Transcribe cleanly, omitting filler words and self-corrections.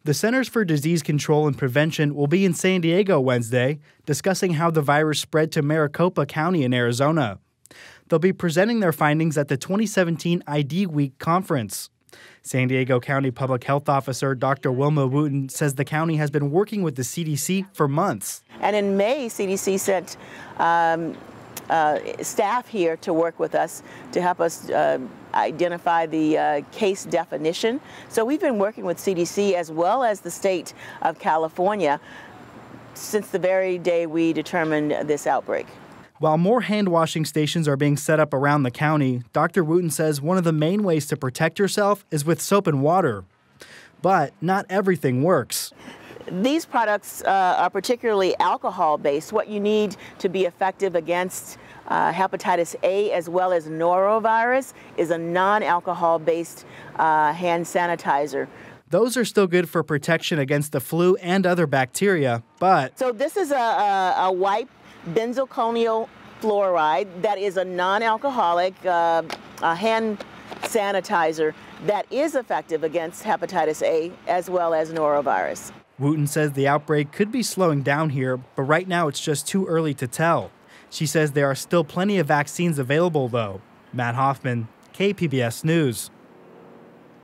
The Centers for Disease Control and Prevention will be in San Diego Wednesday, discussing how the virus spread to Maricopa County in Arizona. They'll be presenting their findings at the 2017 ID Week conference. San Diego County Public Health Officer Dr. Wilma Wooten says the county has been working with the CDC for months. And in May, CDC sent staff here to work with us to help us identify the case definition. So we've been working with CDC as well as the state of California since the very day we determined this outbreak. While more hand-washing stations are being set up around the county, Dr. Wooten says one of the main ways to protect yourself is with soap and water. But not everything works. These products are particularly alcohol-based. What you need to be effective against hepatitis A as well as norovirus is a non-alcohol-based hand sanitizer. Those are still good for protection against the flu and other bacteria, but... So this is a wipe benzalkonium fluoride that is a non-alcoholic hand sanitizer that is effective against hepatitis A as well as norovirus. Wooten says the outbreak could be slowing down here, but right now it's just too early to tell. She says there are still plenty of vaccines available, though. Matt Hoffman, KPBS News.